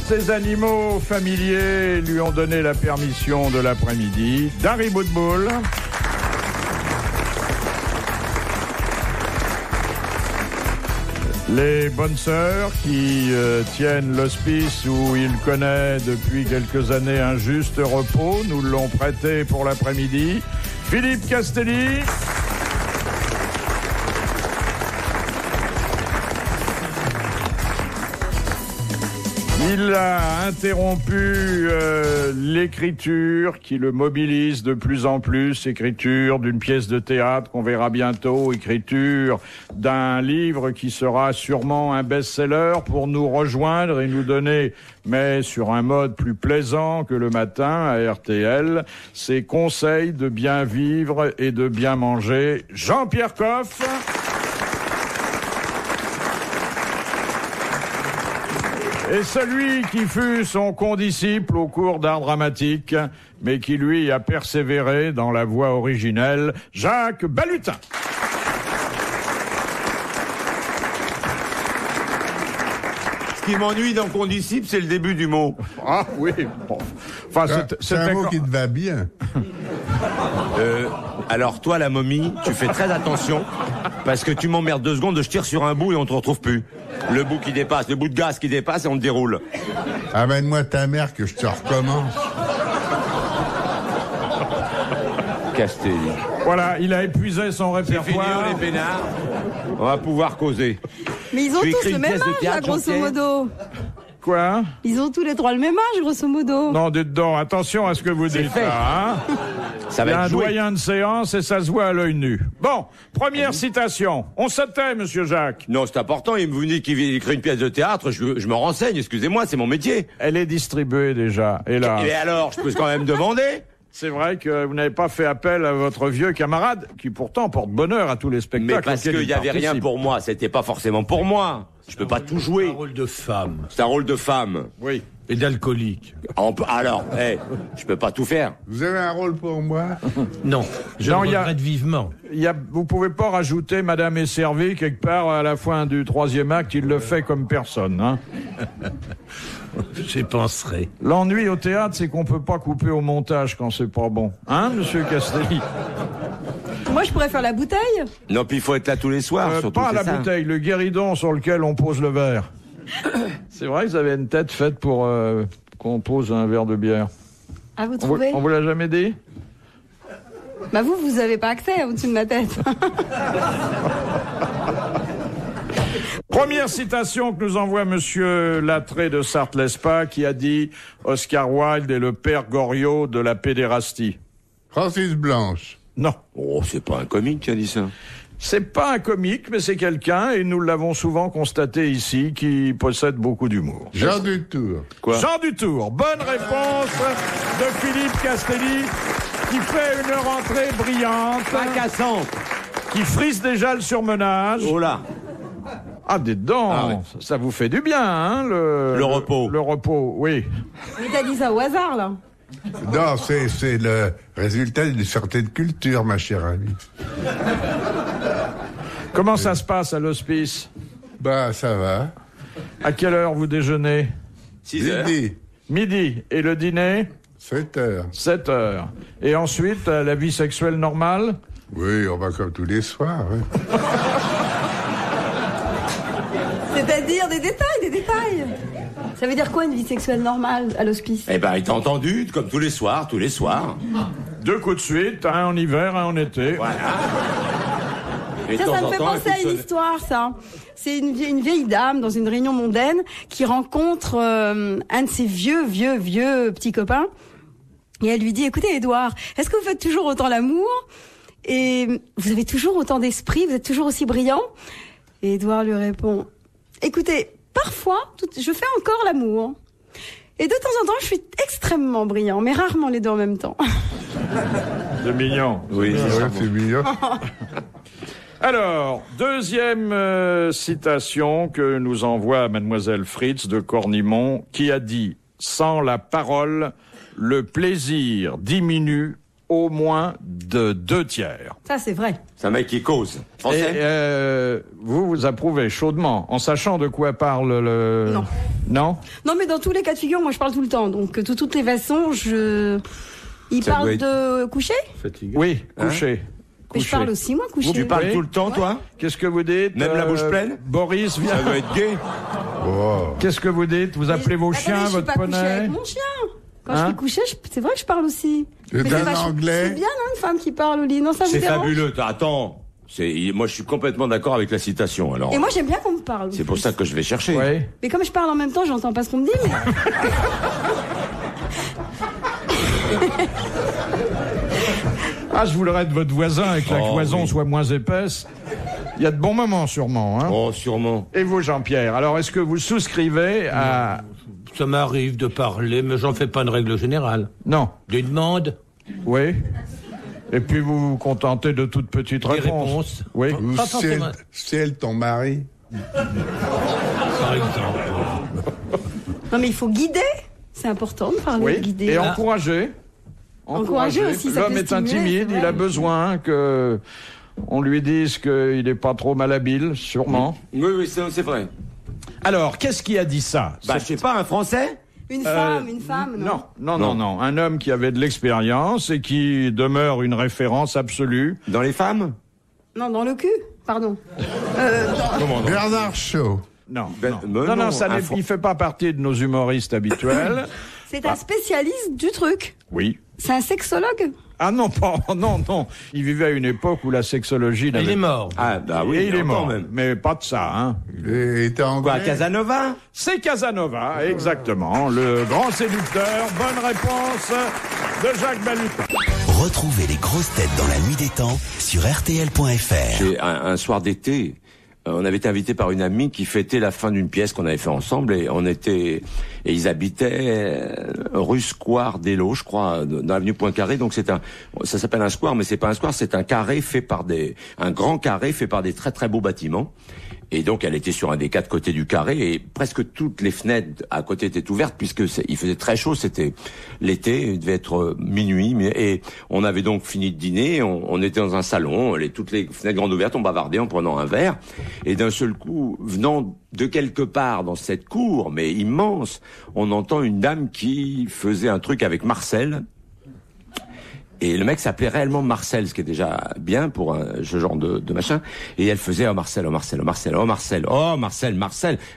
Ses animaux familiers lui ont donné la permission de l'après-midi. Dari Boudboul. Les bonnes sœurs qui tiennent l'hospice où il connaît depuis quelques années un juste repos, nous l'ont prêté pour l'après-midi. Philippe Castelli. Il a interrompu l'écriture qui le mobilise de plus en plus, écriture d'une pièce de théâtre qu'on verra bientôt, écriture d'un livre qui sera sûrement un best-seller pour nous rejoindre et nous donner, mais sur un mode plus plaisant que le matin à RTL, ses conseils de bien vivre et de bien manger. Jean-Pierre Coff. Et celui qui fut son condisciple au cours d'art dramatique, mais qui lui a persévéré dans la voie originelle, Jacques Balutin. Ce qui m'ennuie dans condisciple, c'est le début du mot. Ah oui, bon. Enfin, c'est un mot qui te va bien. Alors toi, la momie, tu fais très attention, parce que tu m'emmerdes 2 secondes, je tire sur un bout et on te retrouve plus. Le bout qui dépasse, le bout de gaz qui dépasse et on te déroule. Amène-moi ta mère que je te recommence. Castelli. Voilà, il a épuisé son répertoire. C'est fini, on est peinards. On va pouvoir causer. Mais ils ont tous le même âge, là, grosso modo. Quoi? Ils ont tous les 3 le même âge, grosso modo. Non, dites donc, attention à ce que vous dites là, hein. Ça va Il y a être un joué. doyen de séance et ça se voit à l'œil nu. Bon, première citation. On se tait, monsieur Jacques. Non, c'est important, il me dit qu'il écrit une pièce de théâtre, je me renseigne, excusez-moi, c'est mon métier. Elle est distribuée déjà, hélas. Et alors, je peux quand même demander? C'est vrai que vous n'avez pas fait appel à votre vieux camarade, qui pourtant porte bonheur à tous les spectacles. Mais parce qu'il n'y avait rien pour moi, c'était pas forcément pour moi. Je peux pas tout jouer. C'est un rôle de femme. C'est un rôle de femme. Oui. Et d'alcoolique. Alors, je peux pas tout faire. Vous avez un rôle pour moi? Non, je Non, le regrette vivement. Vous pouvez pas rajouter Madame est servie quelque part à la fin du 3e acte, il le fait comme personne, hein. J'y penserai. L'ennui au théâtre, c'est qu'on peut pas couper au montage quand c'est pas bon. Hein, monsieur Castelli? Moi, je pourrais faire la bouteille. Non, puis il faut être là tous les soirs, surtout. Pas c'est la ça. bouteille, le guéridon sur lequel on pose le verre. C'est vrai que vous avez une tête faite pour qu'on pose un verre de bière. Ah, vous trouvez? On vous l'a jamais dit? Bah vous avez pas accès au-dessus de ma tête. Première citation que nous envoie monsieur Lattré de Sarthe-Lespa qui a dit Oscar Wilde est le père Goriot de la pédérastie. Francis Blanche. Non. Oh, c'est pas un comique qui a dit ça. C'est pas un comique, mais c'est quelqu'un, et nous l'avons souvent constaté ici, qui possède beaucoup d'humour. Jean Dutour. Quoi? Jean Dutour. Bonne réponse de Philippe Castelli, qui fait une rentrée brillante, Fracassante. qui frise déjà le surmenage. Oh là. Ah, dites donc, Ah ouais. ça vous fait du bien, hein, le repos. Le repos, oui. Mais t'as dit ça au hasard, là. Non, c'est le résultat d'une certaine culture, ma chère amie. Comment ça se passe à l'hospice? Bah, ça va. À quelle heure vous déjeunez? 6 heures. Midi. Et le dîner? 7 heures. 7 heures. Et ensuite, la vie sexuelle normale? Oui, on va comme tous les soirs. Hein. C'est-à-dire des détails. Ça veut dire quoi, une vie sexuelle normale à l'hospice? Eh ben, il t'a entendu, comme tous les soirs. 2 coups de suite, un en hiver, un en été. Voilà. Et de Ça temps me en fait temps, penser à écoute, une histoire, ça. C'est une vieille dame dans une réunion mondaine qui rencontre un de ses vieux petits copains. Et elle lui dit, écoutez, Édouard, est-ce que vous faites toujours autant l'amour? Et vous avez toujours autant d'esprit? Vous êtes toujours aussi brillant? Et Édouard lui répond, écoutez, parfois, je fais encore l'amour. Et de temps en temps, je suis extrêmement brillant, mais rarement les deux en même temps. C'est mignon. Oui, Ah c'est ouais, c'est mignon. Alors, deuxième citation que nous envoie mademoiselle Fritz de Cornimont, qui a dit « Sans la parole, le plaisir diminue au moins de 2/3. Ça, c'est vrai. C'est un mec qui cause. Français. Et vous approuvez chaudement, en sachant de quoi parle le... Non. Non? Non, mais dans tous les cas de figure, moi, je parle tout le temps. Donc, de toutes les façons, Il Ça parle doit être- de coucher? Fatigué. Oui, couché. Mais je parle aussi, moi, coucher. Tu parles Oui. tout le temps, toi? Qu'est-ce que vous dites? Même la bouche pleine? Boris, Ça viens. doit être gay. Oh. Qu'est-ce que vous dites? Vous appelez vos Attendez, chiens, je suis votre pas couchée poney? avec mon chien. Quand Hein je suis couchée, c'est vrai que je parle aussi. Et Mais d'un c'est vachement- anglais? C'est bien, hein, une femme qui parle au lit. Non, ça vous C'est dérange? fabuleux. Attends. Moi, je suis complètement d'accord avec la citation. Alors, Et moi, j'aime bien qu'on me parle. c'est pour ça que je vais chercher. Oui. Mais comme je parle en même temps, j'entends pas ce qu'on me dit. Mais... Ah, je voudrais de votre voisin et que la Oh, cloison oui. soit moins épaisse. Il y a de bons moments, sûrement. Hein. Oh, sûrement. Et vous, Jean-Pierre, alors est-ce que vous souscrivez à... Ça m'arrive de parler, mais j'en fais pas une règle générale. Non. Des demandes, Oui. Et puis vous vous contentez de toutes petites des réponses. réponses. Oui. Ou Pas c'est elle, forcément. c'est elle ton mari? Par exemple. Non, mais il faut guider. C'est important de parler, Oui. de guider. Et Ah. encourager. Encourager aussi, ça L'homme peut est stimuler, intimide, c'est il vrai. a besoin que on lui dise qu'il n'est pas trop malhabile, sûrement. Oui, c'est vrai. Alors, qu'est-ce qui a dit ça? Bah, je sais pas, un Français? Une femme, non. Non. Un homme qui avait de l'expérience et qui demeure une référence absolue. Dans les femmes? Non, dans le cul, pardon. Bernard Shaw. Non, Ben, non, mais non, non, ça un il fait pas partie de nos humoristes habituels. C'est un spécialiste du truc. Oui. C'est un sexologue. Ah non, pas, non. Il vivait à une époque où la sexologie Il n'avait... est mort. Ah, bah oui, Et il est longtemps mort, même. mais pas de ça, hein. Il était anglais. Quoi, Casanova? C'est Casanova, exactement, le grand séducteur. Bonne réponse de Jacques Balutin. Retrouvez les grosses têtes dans la nuit des temps sur RTL.fr. J'ai un soir d'été, on avait été invité par une amie qui fêtait la fin d'une pièce qu'on avait fait ensemble et ils habitaient rue Square d'Elo, je crois, dans l'avenue Poincaré. Donc ça s'appelle un square, mais c'est pas un square, c'est un carré un grand carré fait par des très très beaux bâtiments. Et donc elle était sur un des 4 côtés du carré et presque toutes les fenêtres à côté étaient ouvertes puisque il faisait très chaud, c'était l'été, il devait être minuit, et on avait donc fini de dîner, on était dans un salon, toutes les fenêtres grandes ouvertes, on bavardait en prenant un verre, et d'un seul coup, venant de quelque part dans cette cour, mais immense, on entend une dame qui faisait un truc avec Marcel. Et le mec s'appelait réellement Marcel, ce qui est déjà bien pour ce genre de machin. Et elle faisait oh Marcel, oh Marcel, oh Marcel, oh Marcel, oh Marcel,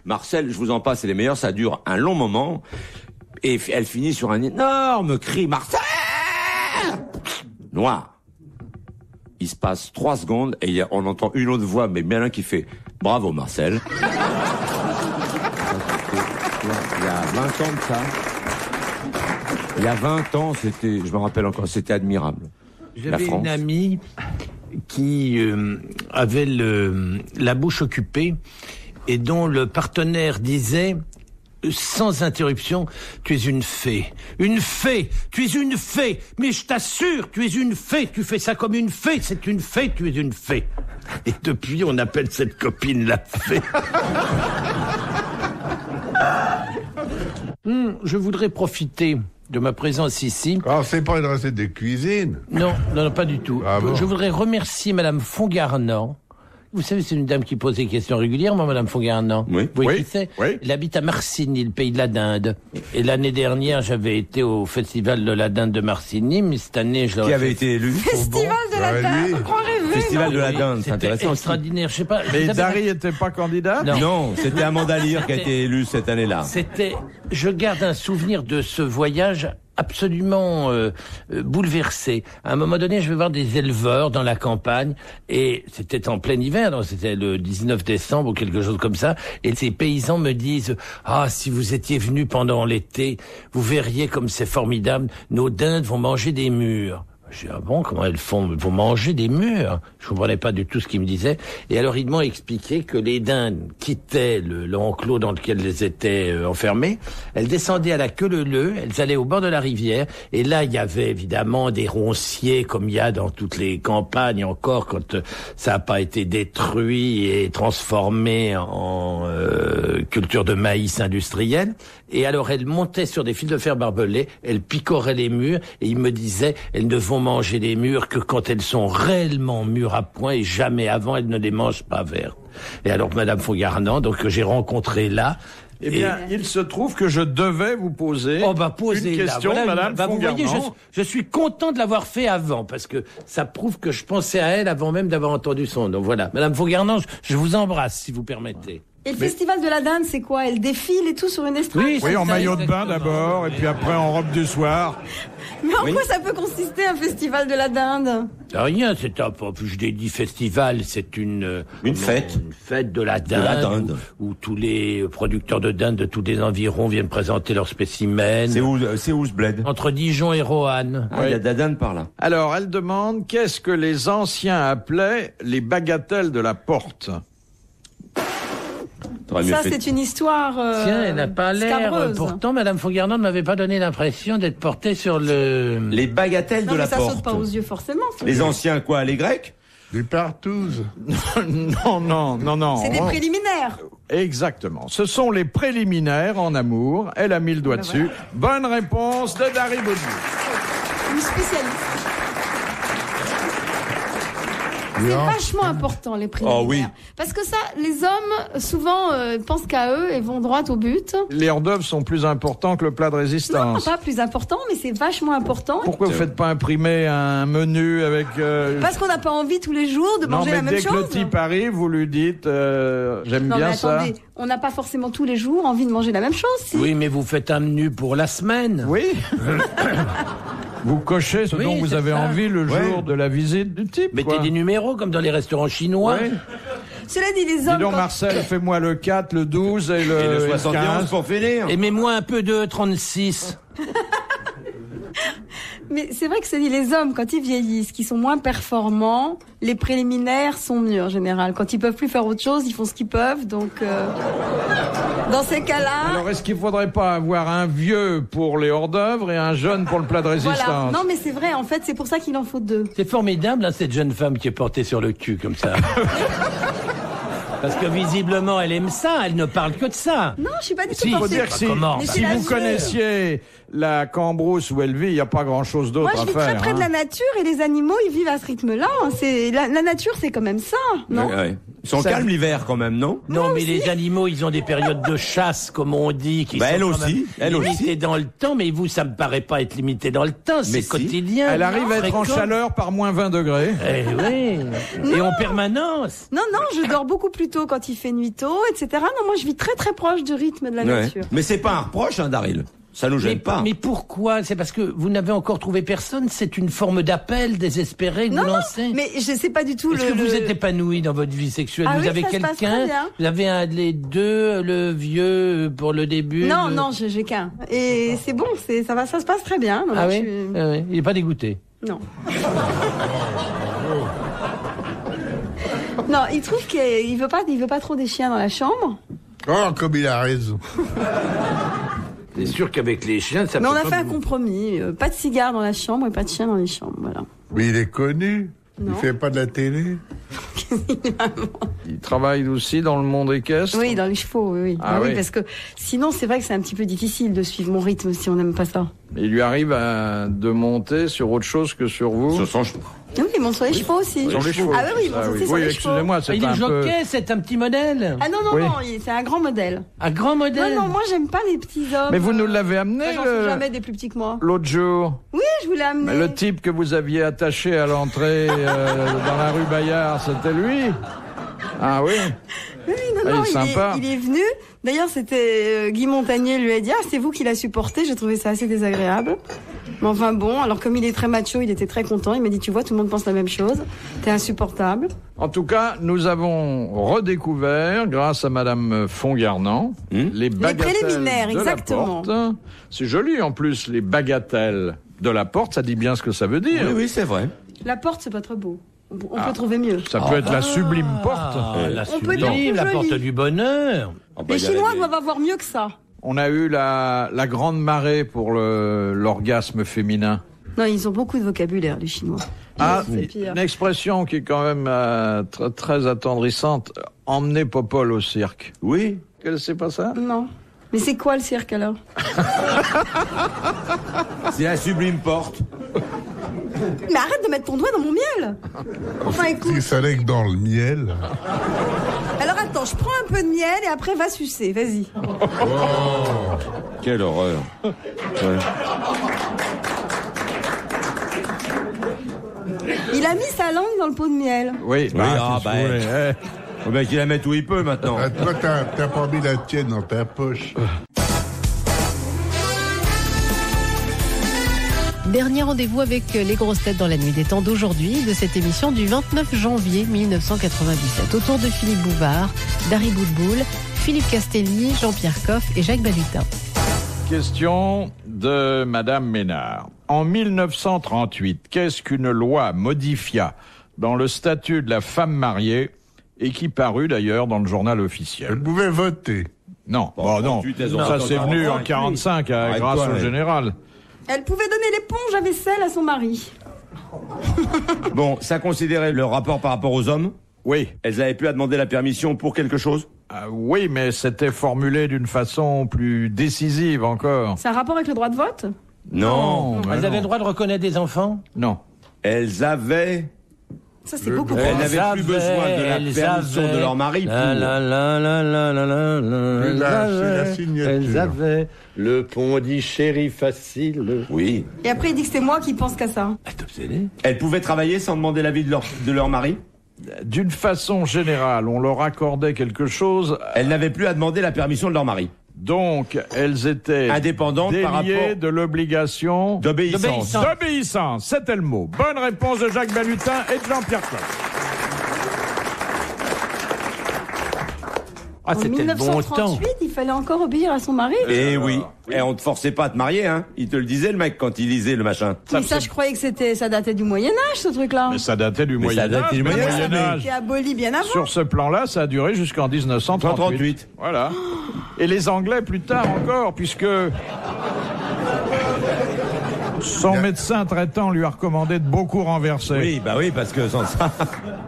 Marcel, je vous en passe, c'est les meilleurs, ça dure un long moment. Et elle finit sur un énorme cri, Marcel! Noir. Il se passe 3 secondes et on entend une autre voix, mais bien là qui fait bravo Marcel. Il y a 20 ans de ça. Il y a 20 ans, je me rappelle encore, c'était admirable. J'avais une amie qui avait la bouche occupée et dont le partenaire disait sans interruption, tu es une fée. Une fée! Tu es une fée! Mais je t'assure, tu es une fée! Tu fais ça comme une fée! C'est une fée, tu es une fée! Et depuis, on appelle cette copine la fée. Je voudrais profiter de ma présence ici. Ah, c'est pas une recette de cuisine. Non, pas du tout. Ah bon. Je voudrais remercier Madame Fongarnant. Vous savez, c'est une dame qui pose des questions régulièrement, Madame Fongarnant. Oui. Vous voyez Oui. qui c'est? Oui. Elle habite à Marcigny, le pays de la dinde. Et l'année dernière, j'avais été au festival de la dinde de Marcigny, mais cette année, je Qui l'aurais avait fait. été élu? Festival de la Bah, dinde, lui. on croit rêver, Festival non? de la dinde, c'est C'était intéressant aussi. extraordinaire, je sais pas. Mais vous avez- Dari était pas candidat? Non. Non, c'était Amanda Lear qui a été élue cette année-là. Je garde un souvenir de ce voyage absolument bouleversé. À un moment donné, je vais voir des éleveurs dans la campagne, et c'était en plein hiver, donc c'était le 19 décembre ou quelque chose comme ça, et ces paysans me disent « Ah, si vous étiez venus pendant l'été, vous verriez comme c'est formidable, nos dindes vont manger des murs. » Je dis, ah bon, comment elles vont manger des murs? Je comprenais pas du tout ce qu'ils me disaient. Et alors, ils m'ont expliqué que les dindes quittaient l'enclos dans lequel elles étaient enfermées. Elles descendaient à la queue leu-leu, elles allaient au bord de la rivière. Et là, il y avait évidemment des ronciers, comme il y a dans toutes les campagnes encore, quand ça n'a pas été détruit et transformé en culture de maïs industriel. Et alors, elles montaient sur des fils de fer barbelés, elles picoraient les murs, et ils me disaient, elles ne vont manger les mûres que quand elles sont réellement mûres à point et jamais avant elles ne les mangent pas vertes. Et alors Madame Fongarnant, donc que j'ai rencontré là. Eh bien, il se trouve que je devais vous poser une question, Madame Vous voyez, Fongarnant. je suis content de l'avoir fait avant, parce que ça prouve que je pensais à elle avant même d'avoir entendu son nom. Voilà. Madame Fongarnant, je vous embrasse, si vous permettez. Et le festival de la dinde, c'est quoi? Elle défile et tout sur une estrade? Oui, en ça, maillot de bain exactement. d'abord, et puis après en robe du soir. Mais en quoi ça peut consister, un festival de la dinde? Rien, c'est un peu, je l'ai dit festival, c'est une fête. Une fête de la De la dinde. dinde. Où tous les producteurs de dinde de tous les environs viennent présenter leurs spécimens. C'est où ce bled? Entre Dijon et Roanne. Ah, il y a de la dinde par là. Alors, elle demande qu'est-ce que les anciens appelaient les bagatelles de la porte. T'aurais mieux Ça, fait- c'est une histoire Tiens, elle n'a pas l'air. scabreuse. Pourtant, Madame Fongarnant ne m'avait pas donné l'impression d'être portée sur le. Les bagatelles Non, de mais la ça porte. saute pas aux yeux forcément. ça. Les anciens quoi? Les Grecs? Des partouzes. Non. C'est des préliminaires. Exactement. Ce sont les préliminaires en amour. Elle a mis le doigt dessus. Bonne réponse de Dari Boudou. Une spécialiste. C'est vachement important, les préliminaires. Oh oui. Parce que ça, les hommes, souvent, pensent qu'à eux et vont droit au but. Les hors-d'œuvre sont plus importants que le plat de Non, résistance. pas plus important, mais c'est vachement important. Pourquoi vous faites pas imprimer un menu avec... Parce qu'on n'a pas envie tous les jours de non, manger mais la même dès chose. que le type arrive, vous lui dites j'aime Non, bien mais ça. attendez, on n'a pas forcément tous les jours envie de manger la même chose, si. Oui, mais vous faites un menu pour la semaine. Oui. Vous cochez ce Oui, dont vous c'est avez ça. envie le Ouais. jour de la visite du type. Mettez quoi. des numéros comme dans les restaurants chinois. Oui. Cela dit, les Dis hommes. donc quand- Marcel, fais-moi le 4, le 12 et Et le, le et le 71 15. pour finir. Et mets-moi un peu de 36. Mais c'est vrai que c'est dit, les hommes, quand ils vieillissent, qui sont moins performants, les préliminaires sont mieux en général. Quand ils peuvent plus faire autre chose, ils font ce qu'ils peuvent. Donc, dans ces cas-là, Alors est-ce qu'il faudrait pas avoir un vieux pour les hors-d'œuvre et un jeune pour le plat de résistance? voilà. Non, mais c'est vrai. En fait, c'est pour ça qu'il en faut deux. C'est formidable, hein, cette jeune femme qui est portée sur le cul comme ça. Parce que visiblement, elle aime ça, elle ne parle que de ça. Non, je suis pas du tout Si, Il faut portée. dire que si, comment Mais si c'est la vous vie. connaissiez la Cambrousse où elle vit, il n'y a pas grand-chose d'autre Moi, je à vis faire. très près de la nature et les animaux, ils vivent à ce rythme-là. C'est la nature, c'est quand même ça, non? Ouais, ouais. Ils sont Ça- calmes l'hiver quand même, non? Non, mais les animaux, ils ont des périodes de chasse, comme on dit, qui Bah, sont elle quand aussi, même elle limitées aussi. dans le temps. Mais vous, ça me paraît pas être limité dans le temps, c'est Mais si. quotidien. Elle arrive à être en Fréquent. chaleur par moins 20 degrés. Eh oui. Et en permanence. Non, je dors beaucoup plus tôt quand il fait nuit tôt, etc. Non, moi, je vis très très proche du rythme de la Ouais. nature. Mais c'est pas un reproche, hein, Daryl. Ça nous gêne pas. Mais pourquoi? C'est parce que vous n'avez encore trouvé personne? C'est une forme d'appel désespéré que Non, vous non, lancez? mais je sais pas du tout Est-ce que vous êtes épanoui dans votre vie sexuelle? Ah vous oui, avez ça se passe très quelqu'un? bien. Vous avez un des deux, le vieux pour le début? Non, le- non, j'ai qu'un. Et c'est bon, ça se passe très bien. Non, Ah non, oui? je suis- Ah oui. Il est pas dégoûté. Non. Non, il trouve qu'il veut pas trop des chiens dans la chambre. Oh, comme il a raison. C'est sûr qu'avec les chiens, ça Mais on peut a pas fait un vous- compromis. Pas de cigares dans la chambre et pas de chiens dans les chambres. Voilà. Mais il est connu. Non. Il fait pas de la télé. Il travaille aussi dans le monde équestre. Oui, dans les chevaux, oui. Ah oui, oui. parce que sinon, c'est vrai que c'est un petit peu difficile de suivre mon rythme si on n'aime pas ça. Il lui arrive de monter sur autre chose que sur vous. Ce sont- Oui, ils montent sur les chevaux aussi. Sur les chevaux. Ah oui, ils Ah vont oui. sauter sur Oui, les chevaux. excusez-moi, Ah, c'est il est un peu... jockey, c'est un petit modèle. Ah non, Oui. c'est un grand modèle. Un grand modèle. Non, moi, j'aime pas les petits hommes. Mais vous nous l'avez amené Moi, j'en fais jamais des plus petits que moi. l'autre jour. Oui, je vous l'ai amené. Mais le type que vous aviez attaché à l'entrée dans la rue Bayard, c'était lui? Ah oui. Oui, non, Ah, non, il est sympa. il est venu. D'ailleurs, c'était Guy Montagnier lui a dit, ah, c'est vous qui l'a supporté. J'ai trouvé ça assez désagréable. Mais enfin bon, alors comme il est très macho, il était très content. Il m'a dit, tu vois, tout le monde pense la même chose. T'es insupportable. En tout cas, nous avons redécouvert, grâce à Madame Fongarnant, les bagatelles préliminaires, de la exactement. porte. C'est joli en plus, les bagatelles de la porte. Ça dit bien ce que ça veut dire. Oui, oui, c'est vrai. La porte, c'est pas très beau. On peut trouver mieux. Ça peut être la sublime porte. Ah, la On peut dire sublime, plus la joli. porte du bonheur. Ah, bah, Les il y a Chinois les- doivent avoir mieux que ça. On a eu la grande marée pour l'orgasme féminin. Non, ils ont beaucoup de vocabulaire, les Chinois. Ah, C'est pire. une expression qui est quand même très attendrissante. Emmener Popol au cirque. Oui. C'est pas ça? Non. Mais c'est quoi le cirque alors? C'est la sublime porte. Mais arrête de mettre ton doigt dans mon miel. Enfin, écoute. Si ça n'est que dans le miel. Alors attends, je prends un peu de miel et après va sucer, vas-y. Quelle horreur. Ouais. Il a mis sa langue dans le pot de miel. Oui, Oui, ah, qu'est-ce bah, que vous voulez, Faut bien qu'il la mette où il peut maintenant. Ah, toi, t'as pas mis la tienne dans ta poche. Dernier rendez-vous avec les grosses têtes dans la nuit des temps d'aujourd'hui, de cette émission du 29 janvier 1997. Autour de Philippe Bouvard, Dari Boudboul, Philippe Castelli, Jean-Pierre Coff et Jacques Balutin. Question de Madame Ménard. En 1938, qu'est-ce qu'une loi modifia dans le statut de la femme mariée et qui parut d'ailleurs dans le journal officiel? Elle pouvait voter. Non, Bon, non. 38, elles ont Ça fait c'est en venu en 45, 45 grâce Arrête-toi, au ouais. général. Elle pouvait donner l'éponge à vaisselle à son mari. Bon, ça considérait le rapport par rapport aux hommes. Oui. Elles avaient pu demander la permission pour quelque chose. Oui, mais c'était formulé d'une façon plus décisive encore. C'est un rapport avec le droit de vote? Non. mais Elles avaient non. le droit de reconnaître des enfants? Non. Elles avaient... Ça, c'est beaucoup Elles plus. n'avaient plus besoin de la permission de leur mari pour... La, la, la, la, la, la, la, la, Oui, là, c'est la elles signature. Elles avaient le pont dit chéri facile. Oui. Et après, il dit que c'est moi qui pense qu'à ça. T'es obsédé? Elles pouvaient travailler sans demander l'avis de leur mari. D'une façon générale, on leur accordait quelque chose, Elles n'avaient plus à demander la permission de leur mari. donc elles étaient Indépendantes par déliées rapport... de l'obligation D'obéissance. d'obéissance. C'était le mot. Bonne réponse de Jacques Balutin et de Jean-Pierre Coff. Ah, En c'était le bon temps. 1938, il fallait encore obéir à son mari. Eh oui. Et on te forçait pas à te marier, hein. Il te le disait, le mec, quand il lisait le machin. Mais ça, je croyais que ça datait du Moyen-Âge, ce truc-là. Mais ça datait du Mais ça Moyen-Âge. datait du mais le Moyen-Âge. Ça avait Moyen-Âge. été aboli bien avant. Sur ce plan-là, ça a duré jusqu'en 1938. 138. Voilà. Et les Anglais plus tard encore, puisque son médecin traitant lui a recommandé de beaucoup renverser. Oui, bah oui, parce que sans ça...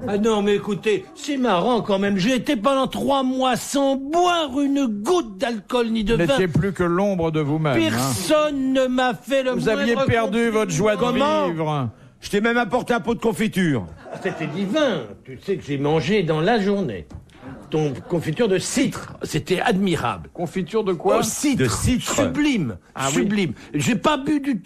Ah non, mais écoutez, c'est marrant quand même. J'ai été pendant 3 mois sans boire une goutte d'alcool ni de Vous vin. n'étiez plus que l'ombre de vous-même. hein. Personne ne m'a fait le Vous aviez moindre perdu compliment. votre joie de Comment vivre. Je t'ai même apporté un pot de confiture. C'était divin. Tu sais que j'ai mangé dans la journée. Ton confiture de citre, c'était admirable. Confiture de quoi? Au citre. De citre. Sublime. Ah oui. Sublime. J'ai pas bu du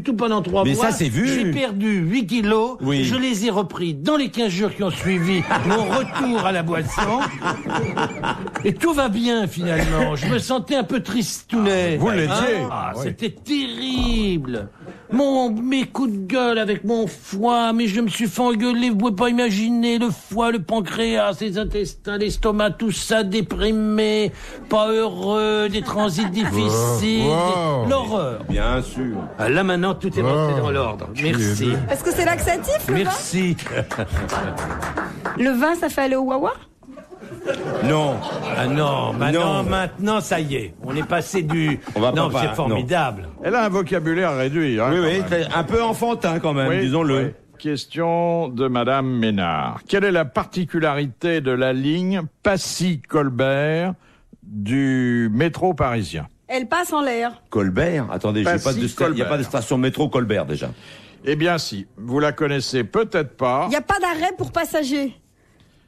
tout pendant 3 Mais mois. ça, c'est vu. J'ai perdu 8 kilos. Oui. Je les ai repris dans les 15 jours qui ont suivi mon retour à la boisson. Et tout va bien, finalement. Je me sentais un peu tristounet. Vous l'étiez. Ah, Oui. c'était terrible. Mes coups de gueule avec mon foie, mais je me suis fait engueuler, vous pouvez pas imaginer, le foie, le pancréas, les intestins, l'estomac, tout ça déprimé, pas heureux, des transits difficiles, Wow. l'horreur. Bien sûr. Ah, là maintenant, tout est rentré Oh. dans l'ordre. Merci. Est-ce que c'est laxatif, le vin? Merci. Le vin, ça fait aller au Wawa? Non. Ah non, Non. maintenant, ça y est. On est passé du... On va non, pas- c'est formidable. Elle a un vocabulaire réduit. Hein, Oui, quand oui, même. très- un peu enfantin quand même, Oui, disons-le. oui. Question de Madame Ménard. Quelle est la particularité de la ligne Passy-Colbert du métro parisien? Elle passe en l'air. Colbert. Attendez, il n'y a pas Colbert. de station de métro Colbert déjà. Eh bien si, vous la connaissez peut-être pas. Il n'y a pas d'arrêt pour passagers.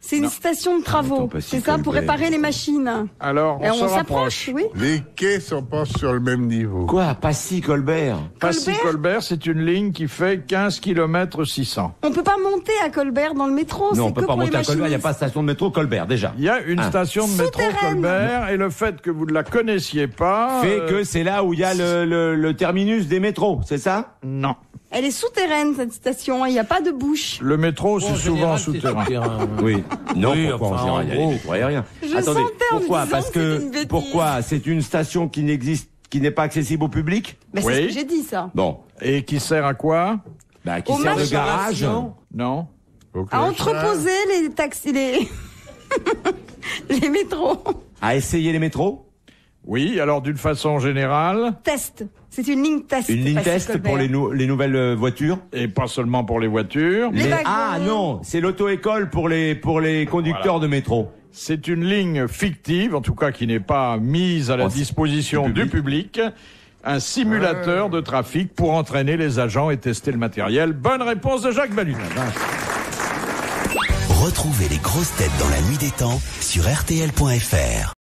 C'est une Non. station de travaux. Attends, Passy C'est ça, pour Colbert. réparer les machines. Alors, Et on se on rapproche. s'approche, oui. Les quais sont pas sur le même niveau. Quoi? Passy Colbert. Passy-Colbert, c'est une ligne qui fait 15 km 600. On peut pas monter à Colbert dans le métro. Non, on c'est peut que pas pour les monter à Colbert, il n'y a machinistes. pas de station de métro Colbert déjà. Il y a une Ah. station de métro Souterraine. Colbert et le fait que vous ne la connaissiez pas... Fait que c'est là où il y a le terminus des métros, c'est ça? Non. Elle est souterraine, cette station. Il n'y a pas de bouche. Le métro, En c'est souvent général, c'est souterrain. souterrain. Oui. Non, Oui, pourquoi enfin, on en dirait, il y a gros. des métros aériens. Je Attendez, sentais en me pourquoi? disant Parce que c'était que une bêtise. pourquoi? C'est une station qui n'existe, qui n'est pas accessible au public? Mais Oui. c'est ce que j'ai dit, ça. Bon. Et qui sert à quoi? Bah, qui Au sert de machin. garage. Non. À entreposer les taxis, les métros. À essayer les métros? Oui, alors d'une façon générale, Test. C'est une ligne test. Une ligne Passy test pour Colbert. les nouvelles voitures? et pas seulement pour les voitures, Les wagons. Ah non, c'est l'auto-école pour les conducteurs de métro. c'est une ligne fictive, en tout cas qui n'est pas mise à la Oh, c'est disposition du du public, un simulateur de trafic pour entraîner les agents et tester le matériel. Bonne réponse de Jacques Balutin. Retrouvez les grosses têtes dans la nuit des temps sur RTL.fr.